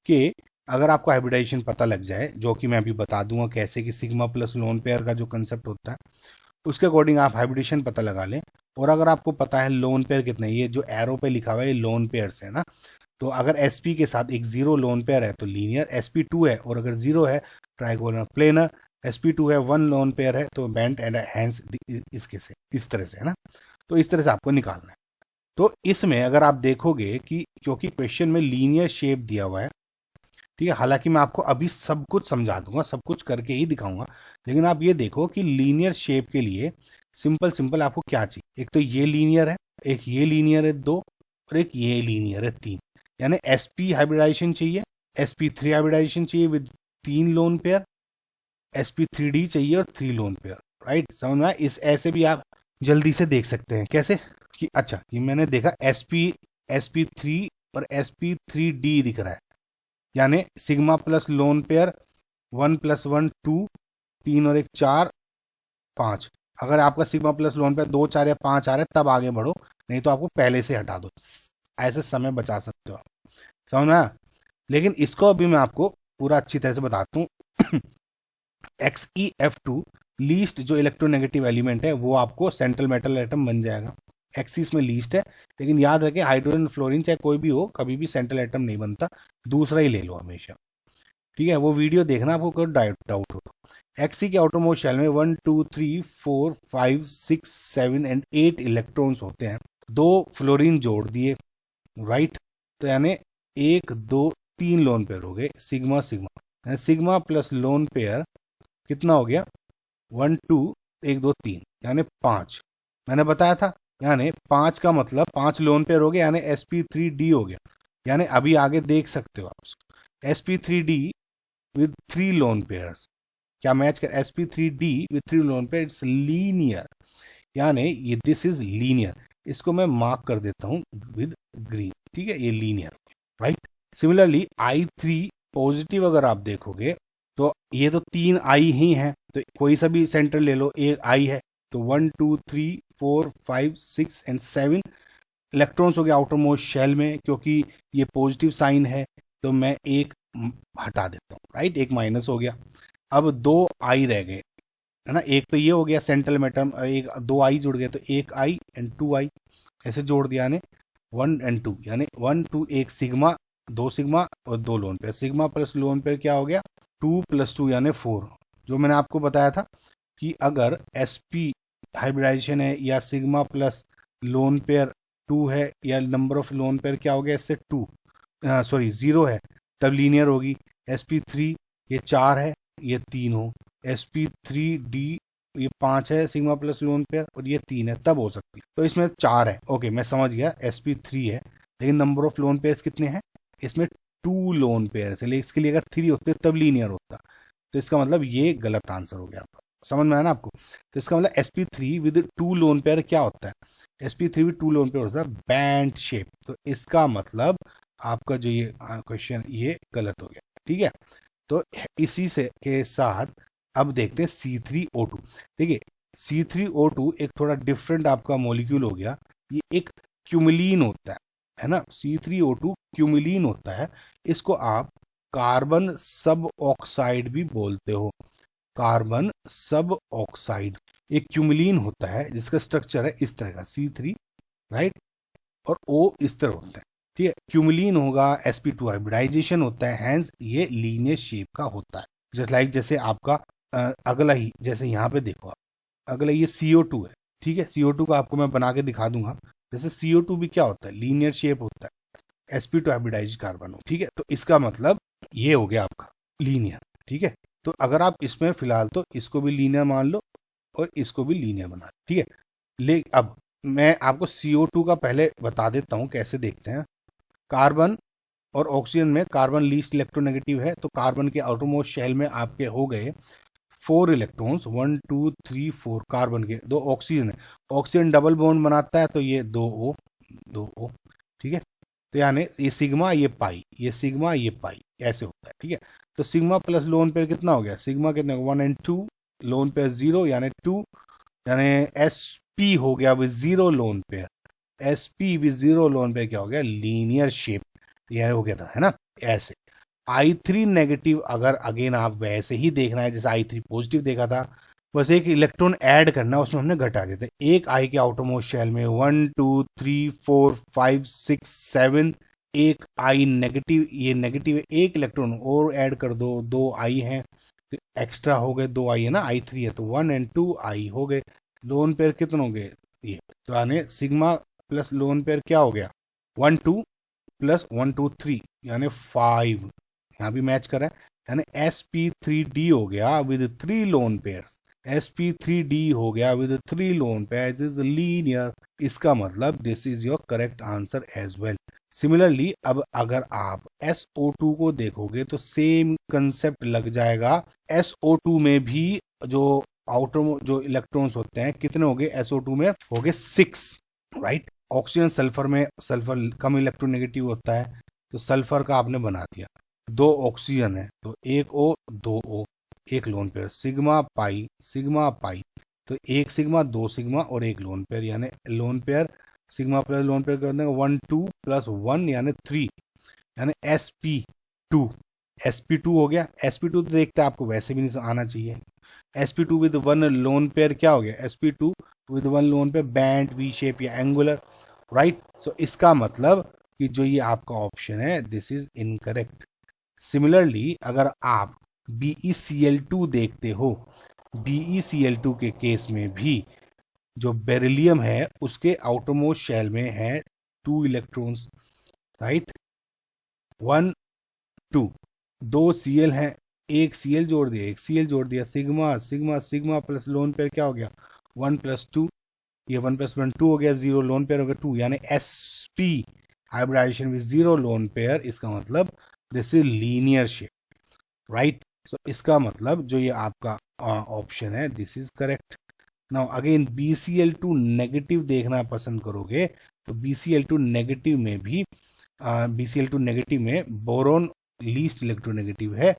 कि अगर आपको हाइब्रिडाइजेशन पता लग जाए, जो कि मैं अभी बता दूंगा कैसे, कि सिग्मा प्लस लोन पेयर का जो कंसेप्ट होता है उसके अकॉर्डिंग आप हाइब्रिडेशन पता लगा लें। और अगर आपको पता है लोन पेयर कितने, ये जो एरो पे लिखा हुआ है ये लोन पेयर्स है ना, तो अगर sp के साथ एक 0 लोन पेयर है तो लीनियर, sp2 है और अगर 0 है ट्राइगोनल प्लेनर, sp2 है 1 लोन पेयर है तो बेंट एंड हैंस इसके से, इस तरह से है ना। तो इस तरह से आपको निकालना है। तो इसमें अगर आप देखोगे कि क्योंकि क्वेश्चन में लीनियर शेप दिया हुआ है, ठीक है, हालांकि मैं आपको अभी सब कुछ समझा दूंगा, सब कुछ करके ही दिखाऊंगा, लेकिन आप ये देखो कि लीनियर शेप के लिए सिंपल आपको क्या चाहिए, एक तो ये लीनियर है, एक ये लीनियर है 2, और एक ये लीनियर है 3, यानी sp हाइब्रिडाइजेशन चाहिए, sp3 हाइब्रिडाइजेशन चाहिए विद 3 लोन पेयर, sp3d चाहिए और 3 लोन पेयर, राइट। समझ में? इस ऐसे भी आप जल्दी से देख सकते हैं कैसे, कि अच्छा ये मैंने देखा sp3 और sp3d दिख रहा है, यानी सिग्मा प्लस लोन पेयर 1 + 1 2 3 और एक 4 5। अगर आपका सिग्मा प्लस लोन पेयर 2 4 या 5 आ रहा है तब आगे बढ़ो, नहीं तो आपको पहले से हटा दो, ऐसे समय बचा सकते हो आप। समझ में? लेकिन इसको अभी मैं आपको पूरा अच्छी तरह से बताता हूँ। XeF2 लीस्ट जो इलेक्ट्रोनेगेटिव एलिमेंट है वो आपको सेंट्रल मेटल एटम बन जाएगा। एक्सिस में लीस्ट है, लेकिन याद रखें हाइड्रोजन फ्लोरीन चाहे कोई भी हो कभी भी सेंट्रल एटम नहीं बनता, दूसरा ही ले लो हमेशा, ठीक है। वो वीडियो देखना आपको कोई डाउट हो तो। Xe के आउटरमोस्ट शेल में 1 2 3 4 5 6 7 एंड 8 इलेक्ट्रॉन्स होते हैं, 2 फ्लोरीन जोड़ दिए, राइट। तो यानी 1 2 3 लोन पेयर हो गए, sigma sigma, sigma plus lone pair कितना हो गया 1 2 1 2 3 यानी 5, मैंने बताया था। यानी 5 का मतलब 5 लोन पेयर हो गया, यानी sp3d हो गया, यानी अभी आगे देख सकते हो आप sp3d विद 3 लोन पेयर्स क्या मैच कर, sp3d with 3 lone pair it's linear, यानी ये दिस इज लीनियर। इसको मैं मार्क कर देता हूं विद ग्रीन, ठीक है, ये linear, right. Similarly i3 positive अगर आप देखोगे तो ये तो 3 आई ही हैं, तो कोई सा भी सेंटर ले लो, एक आई है, तो 1 2 3 4 5 6 एंड 7 इलेक्ट्रॉन्स हो गए आउटर मोस्ट शेल में, क्योंकि ये पॉजिटिव साइन है तो मैं एक हटा देता हूँ, राइट, एक माइनस हो गया। अब 2 आई रह गए, है ना। एक तो ये हो गया सेंट्रल मेटम, एक दो आई जुड़ गए तो एक आई एंड टू आई, ऐसे जोड़ दिया यानी 1 एंड 2, यानी 1 2, एक सिग्मा, दो सिग्मा और दो lone pair, sigma plus lone pair क्या हो गया 2 + 2 यानी 4। जो मैंने आपको बताया था कि अगर sp हाइब्रिडाइजेशन है या सिग्मा प्लस लोन पेयर 2 है या नंबर ऑफ लोन पेयर क्या हो गया इससे 2 सॉरी 0 है तब लीनियर होगी। sp3 ये 4 है ये 3 हो, sp3d ये 5 है सिग्मा प्लस लोन पेयर और ये 3 है तब हो सकती है। तो इसमें 4 है, ओके मैं समझ गया sp3 है, लेकिन नंबर ऑफ लोन पेयर्स कितने हैं इसमें 2 लोन पेयर्स है, लेकिन इसके लिए अगर 3 होते तब लीनियर होता। तो इसका मतलब ये गलत आंसर हो गया आपका, समझ में आया ना आपको। तो इसका मतलब sp3 विद 2 लोन पेयर क्या होता है, sp3 विद 2 लोन पेयर होता है बैंड शेप। तो इसका मतलब आपका जो ये क्वेश्चन ये गलत हो गया, ठीक है। तो इसी से के साथ अब देखते हैं C3O2। देखिए C3O2 एक थोड़ा डिफरेंट आपका मॉलिक्यूल हो गया, ये एक क्यूमिलीन होता है ना, C3O2 क्यूमिलीन होता है। इसको आप कार्बन सब ऑक्साइड भी बोलते हो, कार्बन सब ऑक्साइड एक क्यूमिलीन होता है जिसका स्ट्रक्चर है इस तरह का C3 राइट, और O इस तरह होता है, ठीक है। क्यूमिलीन होगा sp2 हाइब्रिडाइजेशन होता है, हैंस ये लीनियर शेप का होता है। जस्ट लाइक जैसे आपका अगला ही जैसे यहाँ पे देखो आप, अगला ये CO2 है, ठीक है। CO2 को आपको मैं बना के दिखा दूंगा। जैसे CO2 भी क्या होता है लीनियर शेप होता है, sp2 हाइब्रिडाइज कार्बन हो, ठीक है। तो इसका मतलब ये हो गया आपका लीनियर, ठीक है। तो अगर आप इसमें फिलहाल तो इसको भी लीनियर मान लो और इसको भी लीनियर बना लो, ठीक है। ले अब मैं आपको CO2 का पहले बता देता हूँ कैसे देखते हैं। कार्बन और ऑक्सीजन में कार्बन लीस्ट इलेक्ट्रोनेगेटिव है, तो कार्बन के आउटरमोस्ट शेल में आपके हो गए 4 इलेक्ट्रॉन्स, 1 2 3 4 कार्बन के, दो ऑक्सीजन है, ऑक्सीजन डबल बॉन्ड बनाता है तो ये 2O, ठीक है। तो यानी ये सिग्मा ये पाई, ये सिग्मा ये पाई ऐसे होता है, ठीक है। तो सिग्मा प्लस लोन पेयर कितना हो गया, सिग्मा कितना 1 एंड 2, लोन पेयर 0 यानी 2, यानी sp हो गया with 0 lone pair, sp with 0 lone pair क्या हो गया लीनियर शेप, यह हो गया था है ना ऐसे। I3 नेगेटिव अगर अगेन आप वैसे ही देखना है जैसे I3 पॉजिटिव देखा था, बस एक इलेक्ट्रॉन ऐड करना उसमें हमने घटा देते, एक आई के आउटरमोस्ट शेल में 1 2 3 4 5 6 7, एक आई नेगेटिव, ये नेगेटिव है, एक इलेक्ट्रॉन और ऐड कर दो, 2 आई हैं तो एक्स्ट्रा हो गए, 2 आई है ना, I3 है तो 1 एंड 2 आई हो गए। लोन पेयर कितने हो गए ये, तो यानी सिग्मा प्लस लोन पेयर क्या हो गया 1 2 प्लस 1 2 3 यानी 5, यहाँ भी मैच कर रहा है, यानी sp3d हो गया विद 3 लोन पेयर्स, sp3d हो गया with 3 lone pairs is linear. इसका मतलब this is your correct answer as well. Similarly अब अगर आप SO2 को देखोगे तो सेम कंसेप्ट लग जाएगा। SO2 में भी जो आउटर जो इलेक्ट्रॉन्स होते हैं कितने हो गए, SO2 में हो गए 6 राइट। ऑक्सीजन सल्फर में सल्फर कम इलेक्ट्रोनेगेटिव होता है तो सल्फर का आपने बना दिया, 2 ऑक्सीजन है तो 1 O 2 O, एक लोन पेयर सिग्मा पाई, तो एक सिग्मा 2 सिग्मा और एक लोन पेयर, यानी lone pair sigma plus lone pair कर देंगे 1 2 + 1 यानी 3, यानी sp2 हो गया। sp2 तो देखते हैं आपको वैसे भी नहीं आना चाहिए, sp2 विद 1 लोन पेयर क्या हो गया, sp2 with 1 lone pair band V shape या एंगुलर राइट। सो इसका मतलब कि जो ये आपका ऑप्शन है दिस इज इनकरेक्ट। सिमिलरली अगर आप BeCl2 देखते हो, BeCl2 के केस में भी जो बेरिलियम है उसके आउटरमोस्ट शेल में है 2 इलेक्ट्रॉन्स राइट, 1 2, 2 Cl हैं, एक Cl जोड़ दिया, एक Cl जोड़ दिया, सिग्मा प्लस लोन पेयर क्या हो गया 1 + 2, ये 1 + 1 2 हो गया, 0 लोन पेयर हो गया 2, यानी sp hybridisation with 0 lone pair. इसका मतलब this is linear shape right. So इसका मतलब जो ये आपका ऑप्शन है this is correct. Now again BeCl2 negative देखना पसंद करोगे तो BeCl2 नेगेटिव में भी BeCl2 नेगेटिव में बोरोन लीस्ट इलेक्ट्रोनेगेटिव है,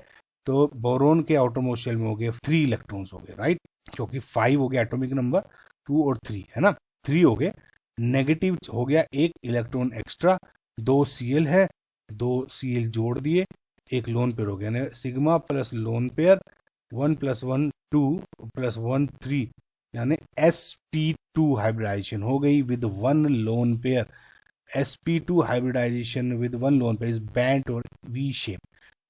तो बोरोन के आउटरमोस्ट शेल में हो गए 3 इलेक्ट्रॉन्स हो गए राइट, क्योंकि 5 हो गया एटॉमिक नंबर, 2 और 3 है ना, 3 हो गए, नेगेटिव हो गया एक इलेक्ट्रॉन एक्स्ट्रा, 2 Cl है, 2 Cl जोड़ दिए, एक लोन पेयर हो गया, सिग्मा प्लस लोन पेयर 1 + 1 2 + 1 3, यानी sp2 हाइब्रिडाइजेशन हो गई with one lone pair. sp2 hybridisation with one lone pair is bent और वी शेप।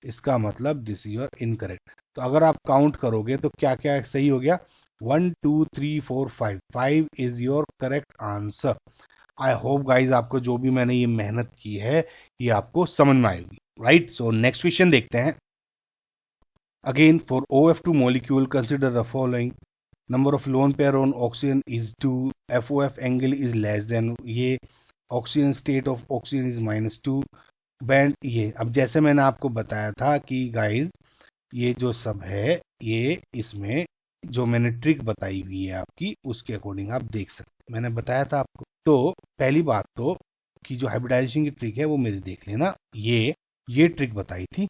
इसका मतलब दिस इज योर इनकरेक्ट। तो अगर आप काउंट करोगे तो क्या क्या सही हो गया, 1 2 3 4 5, 5 is your correct answer. I hope guys आपको जो भी मैंने ये मेहनत की है ये आपको समझ में आएगी, राइट। सो नेक्स्ट क्वेश्चन देखते हैं। Again for OF2 molecule consider the following: number of lone pair on oxygen is 2, FOF angle is less than, ये oxygen state of oxygen is -2, band ये। अब जैसे मैंने आपको बताया था कि गाइज ये जो सब है ये इसमें जो मैंने ट्रिक बताई हुई है आपकी उसके अकॉर्डिंग आप देख सकते, मैंने बताया था आपको। तो पहली बात तो कि जो हाइब्रिडाइजेशन की ट्रिक है वो मेरी देख लेना, ये ट्रिक बताई थी।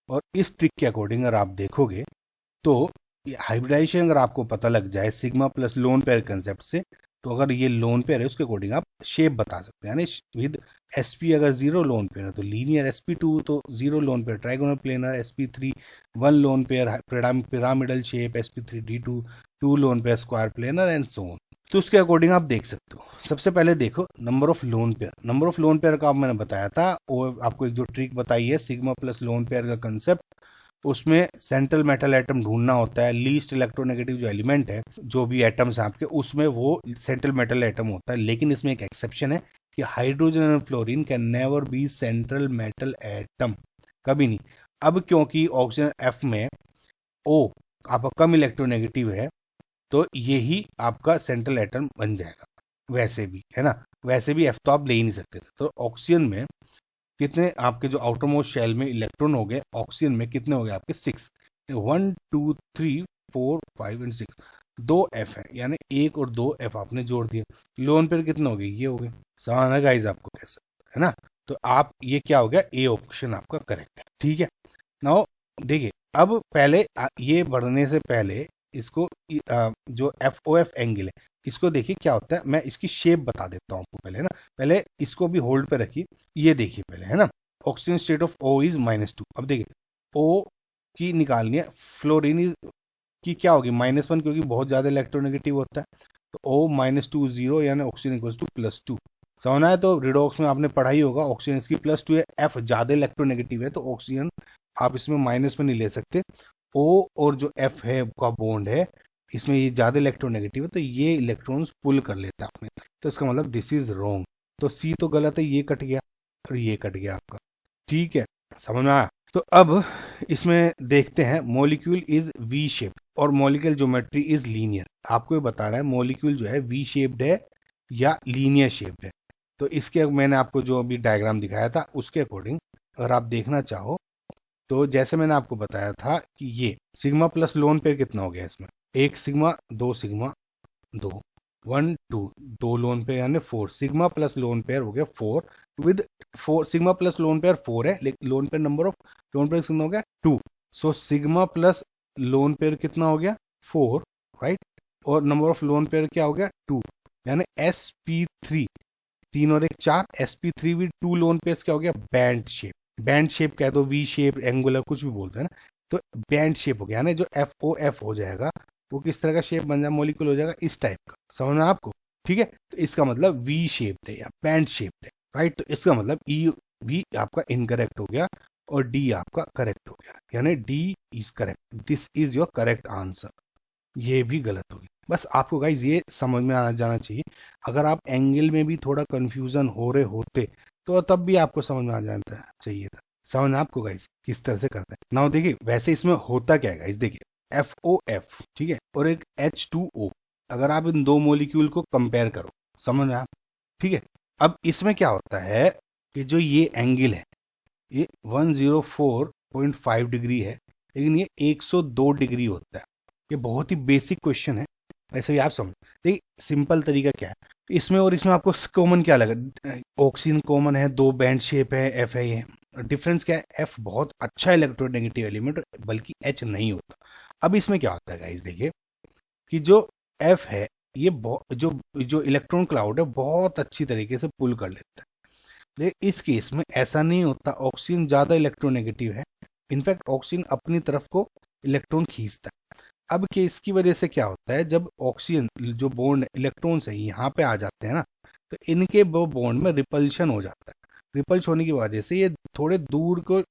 और इस ट्रिक के अकॉर्डिंग अगर आप देखोगे तो हाइब्रिडाइजेशन अगर आपको पता लग जाए sigma plus lone pair concept से, तो अगर ये लोन पेयर है उसके अकॉर्डिंग आप शेप बता सकते हैं। यानी विद sp अगर 0 लोन पेयर है तो लीनियर, sp2 तो 0 lone pair trigonal planar, sp3 1 lone pair pyramidal shape, sp3 d2 2 lone pair square planar and so on. तो उसके अकॉर्डिंग आप देख सकते हो। सबसे पहले देखो number of lone pair. Number of lone pair का मैंने बताया था, और आपको एक जो ट्रिक बताई है सिग्मा प्लस लोन पेयर का कंसेप्ट, उसमें सेंट्रल मेटल एटम ढूंढना होता है। लीस्ट इलेक्ट्रोनेगेटिव जो एलिमेंट है, जो भी एटम्स हैं आपके, उसमें वो सेंट्रल मेटल एटम होता है। लेकिन इसमें एक एक्सेप्शन है कि hydrogen and fluorine can never be central metal atom, कभी नहीं। अब क्योंकि ऑक्सीजन F में O आपका कम इलेक्ट्रोनेगेटिव है तो यही आपका सेंट्रल एटम बन जाएगा। वैसे भी है ना, वैसे भी F तो आप ले ही नहीं सकते थे। तो ऑक्सीजन में कितने आपके जो आउटर मोस्ट शेल में इलेक्ट्रॉन हो गए, ऑक्सीजन में कितने हो गए आपके 6, 1 2 3 4 5 एंड 6, 2 F है, यानी 1 और 2 F आपने जोड़ दिए। लोन पेयर कितने हो गए, ये हो गए। समझ है गाइस आपको कैसे, है ना। तो आप ये क्या हो गया, ए ऑप्शन आपका करेक्ट है, ठीक है। नाउ देखिए, अब पहले ये बढ़ने से पहले इसको जो FOF एंगल है इसको देखिए क्या होता है। मैं इसकी शेप बता देता हूँ आपको पहले, है ना। पहले इसको भी होल्ड पे रखिए, ये देखिए पहले, है ना। Oxygen state of O is -2। अब देखिए O की निकालनी है, फ्लोरीन इज की क्या होगी -1, क्योंकि बहुत ज्यादा इलेक्ट्रोनेगेटिव होता है। तो O -2 0, यानी ऑक्सीजन इक्वल्स टू +2। समझना है तो रिडॉक्स में आपने पढ़ा ही होगा, ऑक्सीजन इसकी +2 है, F ज्यादा इलेक्ट्रोनेगेटिव है तो ऑक्सीजन आप इसमें माइनस में नहीं ले सकते। O और जो F है का बॉन्ड है, इसमें ये ज्यादा इलेक्ट्रोनेगेटिव है तो ये इलेक्ट्रॉन्स पुल कर लेता है अपने, तो इसका मतलब दिस इज रॉन्ग। तो C तो गलत है, ये कट गया और ये कट गया आपका, ठीक है। समझ में आया। तो अब इसमें देखते हैं, मॉलिक्यूल इज वी शेप और मॉलिक्यूल ज्योमेट्री इज लीनियर। आपको ये बताना है मॉलिक्यूल जो है वी शेप्ड है या लीनियर शेप्ड है। तो इसके मैंने आपको जो अभी डायग्राम दिखाया था उसके अकॉर्डिंग अगर आप देखना चाहो तो जैसे मैंने आपको बताया था कि ये सिग्मा प्लस लोन पेयर कितना हो गया इसमें, 1 सिग्मा 2 सिग्मा 2 1 2 2 लोन पेयर यानी 4 सिग्मा प्लस लोन पेयर हो गया 4 with 4 sigma plus lone pair 4 है, लेकिन lone pair number of lone pair कितना हो गया 2। So sigma plus lone pair कितना हो गया 4, राइट। और नंबर ऑफ लोन पेयर क्या हो गया 2, यानी sp3 3 और 1 4, sp3 विद 2 लोन पेयर्स क्या हो गया बैंड शेप। बैंड शेप कह दो, वी शेप, एंगुलर, कुछ भी बोलते हैं ना। तो बैंड शेप हो गया, यानी जो FOF हो जाएगा वो किस तरह का शेप बन जाए, मॉलिक्यूल हो जाएगा इस टाइप का। समझ में आपको, ठीक है। तो इसका मतलब वी शेप है या बैंड शेप है, राइट। तो इसका मतलब ई भी आपका इनकरेक्ट हो गया और डी आपका करेक्ट हो गया, यानी D is correct, this is your correct answer. ये भी गलत होगी। बस आपको गाइज ये समझ में आना जाना चाहिए। अगर आप एंगल में भी थोड़ा कंफ्यूजन हो रहे होते तो तब भी आपको समझ में आ जाना चाहिए था। समझ आपको गाइज किस तरह से करते हैं। नाउ देखिए वैसे इसमें होता क्या है गाइज, देखिए FOF, ठीक है, और एक H2O। अगर आप इन दो मोलिक्यूल को कंपेयर करो, समझ में आप, ठीक है। अब इसमें क्या होता है कि जो ये एंगल है ये 104.5 डिग्री है, लेकिन ये 102 डिग्री होता है। ये बहुत ही बेसिक क्वेश्चन है, वैसे भी आप समझ। देखिए सिंपल तरीका क्या है, इसमें और इसमें आपको कॉमन क्या लगा, ऑक्सीजन कॉमन है, 2 बैंड शेप है, F है। ये डिफरेंस क्या है, F बहुत अच्छा इलेक्ट्रोनेगेटिव एलिमेंट, बल्कि H नहीं होता। अब इसमें क्या होता है गाइस, देखिए कि जो F है ये जो जो इलेक्ट्रॉन क्लाउड है बहुत अच्छी तरीके से पुल कर लेता है। देखिए इस केस में ऐसा नहीं होता, ऑक्सीजन ज्यादा इलेक्ट्रोनेगेटिव है। इनफैक्ट ऑक्सीजन अपनी तरफ को इलेक्ट्रॉन खींचता है। अब के इसकी वजह से क्या होता है, जब ऑक्सीजन जो बॉन्ड इलेक्ट्रॉन्स है यहाँ पे आ जाते हैं ना, तो इनके वो बॉन्ड में रिपल्शन हो जाता है। रिपल्श होने की वजह से ये थोड़े दूर को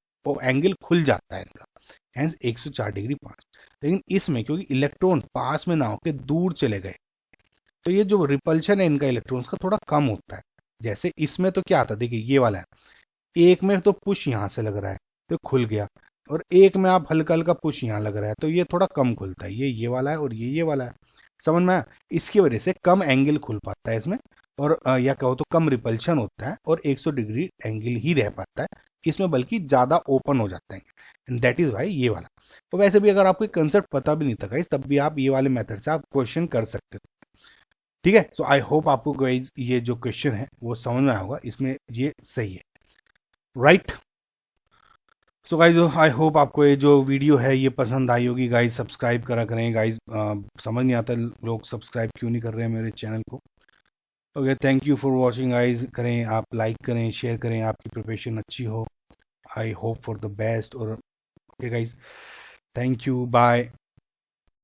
एंगल खुल जाता है इनका, हेंस 104 डिग्री पास। लेकिन इसमें क्योंकि इलेक्ट्रॉन पास में ना होकर दूर चले गए, तो ये जो रिपल्शन है इनका इलेक्ट्रॉन्स का थोड़ा कम होता है। जैसे इसमें तो क्या आता है, देखिए ये वाला है, एक में तो पुश यहाँ से लग रहा है तो खुल गया, और एक में आप हल्का हल्का पुश यहाँ लग रहा है तो ये थोड़ा कम खुलता है। ये वाला है और ये वाला है, समझ में आया? इसकी वजह से कम एंगल खुल पाता है इसमें, और या कहो तो कम रिपल्शन होता है, और 100 डिग्री एंगल ही रह पाता है इसमें, बल्कि ज़्यादा ओपन हो जाता है। दैट इज़ वाई ये वाला। तो वैसे भी अगर आपको कंसेप्ट पता भी नहीं था गाइस, तब भी आप ये वाले मेथड से आप क्वेश्चन कर सकते थे, ठीक है। सो आई होप आपको गाइस ये जो क्वेश्चन है वो समझ में आया होगा, इसमें ये सही है, right. So guys I hope आपको ये जो वीडियो है ये पसंद आई होगी गाइज। सब्सक्राइब करा करें गाइज, समझ नहीं आता लोग सब्सक्राइब क्यों नहीं कर रहे हैं मेरे चैनल को। Okay, thank you for watching guys. करें आप, लाइक करें, शेयर करें, आपकी प्रिपरेशन अच्छी हो। I hope for the best. और okay guys, thank you, bye.